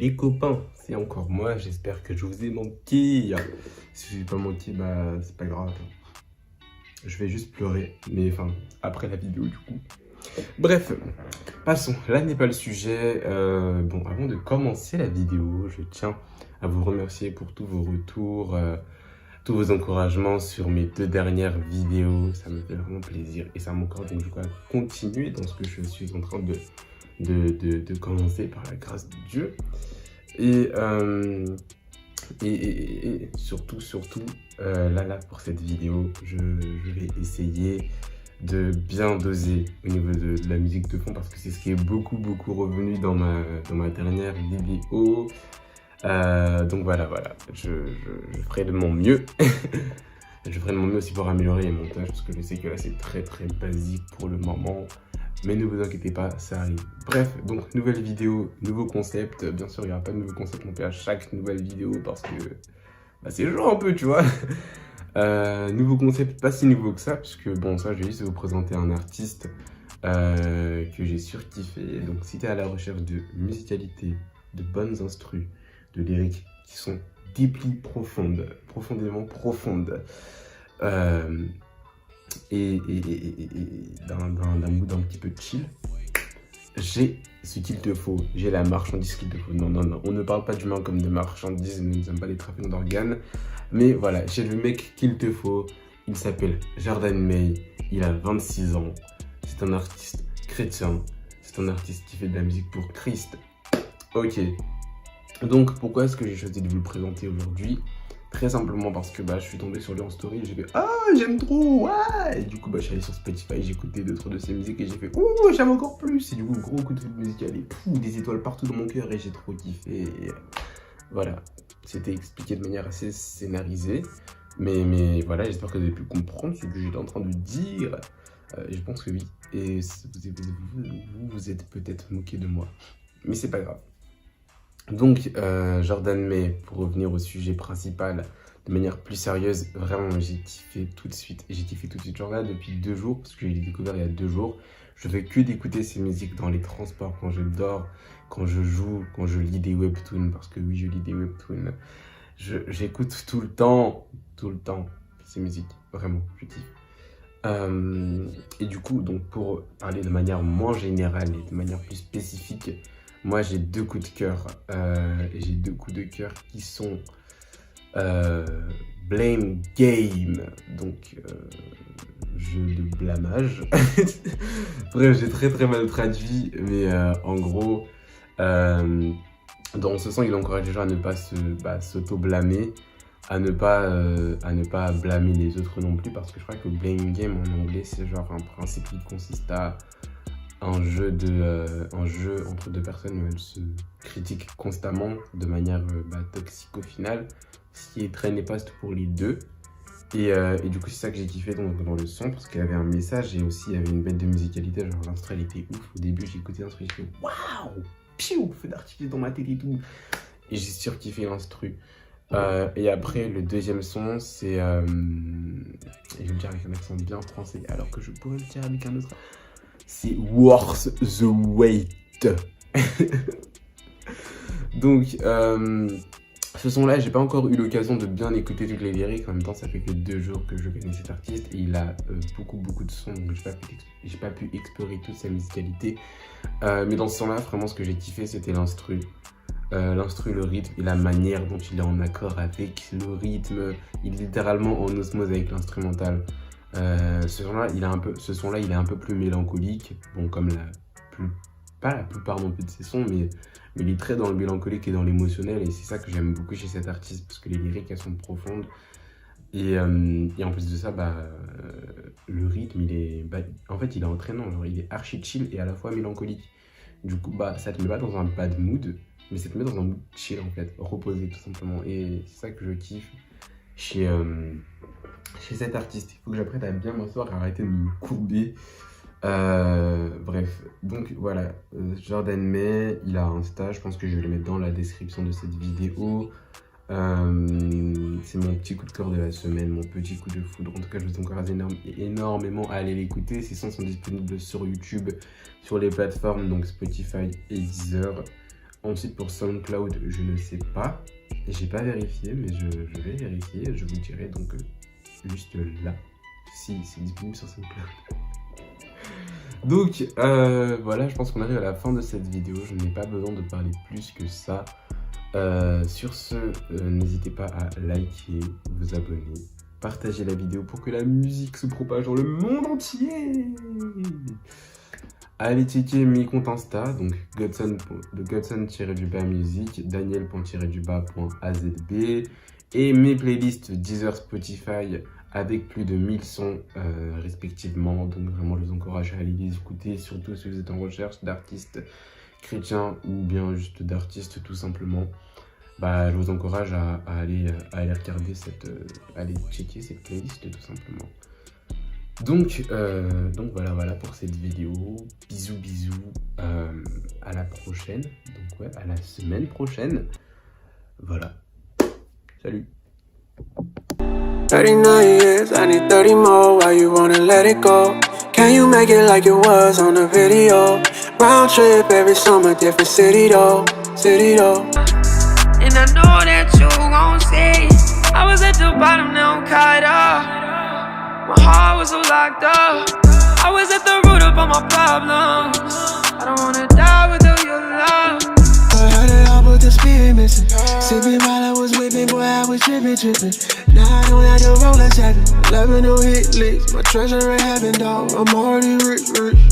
les copains, c'est encore moi, j'espère que je vous ai manqué. Si je vous ai pas manqué, bah c'est pas grave. Je vais juste pleurer, mais enfin, après la vidéo du coup. Bref, passons, là n'est pas le sujet. Bon, avant de commencer la vidéo, je tiens à vous remercier pour tous vos retours, tous vos encouragements sur mes 2 dernières vidéos. Ça me fait vraiment plaisir et ça m'encourage donc du coup à continuer dans ce que je suis en train de commencer par la grâce de Dieu. Et surtout, là, pour cette vidéo, je vais essayer de bien doser au niveau de la musique de fond parce que c'est ce qui est beaucoup revenu dans ma dernière vidéo. Donc voilà, je ferai de mon mieux. Je ferai de mon mieux aussi pour améliorer les montages parce que je sais que là c'est très basique pour le moment. Mais ne vous inquiétez pas, ça arrive. Bref, donc nouvelle vidéo, nouveau concept. Bien sûr, il n'y aura pas de nouveau concept non plus à chaque nouvelle vidéo parce que bah, c'est chaud un peu, tu vois. Nouveau concept, pas si nouveau que ça, puisque bon, ça, je vais juste vous présenter un artiste que j'ai surkiffé. Donc, si tu es à la recherche de musicalité, de bonnes instrus, de lyriques qui sont deeply profondes, profondément profondes, et d'un mood un petit peu chill, j'ai ce qu'il te faut, j'ai la marchandise qu'il te faut. Non, on ne parle pas d'humain comme de marchandises, nous ne sommes pas des trafiquants d'organes. Mais voilà, j'ai le mec qu'il te faut, il s'appelle Jordan May, il a 26 ans, c'est un artiste chrétien, c'est un artiste qui fait de la musique pour Christ. Ok, donc pourquoi est-ce que j'ai choisi de vous le présenter aujourd'hui? Très simplement parce que je suis tombé sur lui en story et j'ai fait « Ah, j'aime trop, ouais !» Et du coup, je suis allé sur Spotify, j'ai écouté 2-3 de ses musiques et j'ai fait « Ouh, j'aime encore plus !» Et du coup, gros coup de foot musical et des étoiles partout dans mon cœur et j'ai trop kiffé. Et voilà, c'était expliqué de manière assez scénarisée. Mais voilà, j'espère que vous avez pu comprendre ce que j'étais en train de dire. Je pense que oui. Et vous êtes peut-être moqué de moi. Mais c'est pas grave. Donc, Jordan May, pour revenir au sujet principal de manière plus sérieuse, vraiment j'ai kiffé tout de suite. J'ai kiffé tout de suite. Genre là, depuis 2 jours, parce que je l'ai découvert il y a 2 jours, je fais que d'écouter ses musiques dans les transports, quand je dors, quand je joue, quand je lis des webtoons, parce que oui, je lis des webtoons. J'écoute tout le temps ces musiques. Vraiment, je kiffe. Et du coup, donc pour parler de manière moins générale et de manière plus spécifique, moi j'ai 2 coups de cœur. Et j'ai 2 coups de cœur qui sont Blame Game, donc jeu de blâmage. Bref, j'ai très mal traduit, mais en gros, dans ce sens, il encourage les gens à ne pas s'auto-blâmer, à ne pas blâmer les autres non plus, parce que je crois que Blame Game en anglais, c'est genre un principe qui consiste à un jeu entre 2 personnes où elles se critiquent constamment de manière toxique au final, ce qui est très néfaste pour les deux. Et du coup, c'est ça que j'ai kiffé dans le son, parce qu'il y avait un message et aussi il y avait une bête de musicalité, genre l'instru elle était ouf. Au début, j'ai écouté l'instru, j'ai fait waouh, piou, feu d'artifice dans ma tête et tout. Et j'ai surkiffé l'instru. Et après, le deuxième son, c'est. Je vais le dire avec un accent bien français, alors que je pourrais le dire avec un autre. C'est Worth the Wait. Donc, ce son-là, j'ai pas encore eu l'occasion de bien écouter toutes les lyriques. En même temps, ça fait que 2 jours que je connais cet artiste et il a beaucoup de sons, donc j'ai pas pu explorer toute sa musicalité. Mais dans ce son-là, vraiment, ce que j'ai kiffé, c'était l'instru. Le rythme et la manière dont il est en accord avec le rythme. Il est littéralement en osmose avec l'instrumental. Ce son-là, il est un peu plus mélancolique. Bon, comme pas la plupart non plus de ses sons, mais il est très dans le mélancolique et dans l'émotionnel. Et c'est ça que j'aime beaucoup chez cet artiste, parce que les lyriques, elles sont profondes. Et en plus de ça, le rythme, en fait, il est entraînant. Genre, il est archi chill et à la fois mélancolique. Du coup, ça te met pas dans un bad mood, mais ça te met dans un mood chill, en fait, reposé, tout simplement. Et c'est ça que je kiffe chez cet artiste. Il faut que j'apprenne à bien m'asseoir et arrêter de me courber. Bref, donc voilà, Jordan May, il a un stage, je pense que je vais le mettre dans la description de cette vidéo. C'est mon petit coup de cœur de la semaine, mon petit coup de foudre. En tout cas, je vous encourage énormément à aller l'écouter. Ces sons sont disponibles sur YouTube, sur les plateformes, donc Spotify et Deezer. Ensuite, pour SoundCloud, je ne sais pas. J'ai pas vérifié, mais je vais vérifier. Je vous dirai donc juste là si c'est disponible sur SoundCloud. Donc voilà, je pense qu'on arrive à la fin de cette vidéo. Je n'ai pas besoin de parler plus que ça. Sur ce, n'hésitez pas à liker, vous abonner, partager la vidéo pour que la musique se propage dans le monde entier. Allez checker mes comptes Insta, donc Godson_music, Daniel_azb et mes playlists Deezer, Spotify avec plus de 1000 sons respectivement. Donc vraiment, je vous encourage à aller les écouter, surtout si vous êtes en recherche d'artistes chrétiens ou bien juste d'artistes tout simplement. Bah, je vous encourage à aller regarder aller checker cette playlist tout simplement. Donc voilà pour cette vidéo. Bisous, à la prochaine. Donc ouais, à la semaine prochaine. Voilà. Salut. 39 years, I need 30 more. Why you wanna let it go? Can you make it like it was on the video? Round trip every summer, different city though. And I know that you gon' see I was at the bottom, now I'm caught up. My heart was so locked up. I was at the root of all my problems. I don't wanna die without your love. I heard it all, but the spirit missing. Sipping while I was whipping, boy, I was tripping. Now I don't have to roll a second. 11 no hit licks. My treasure in heaven, dog. I'm already rich.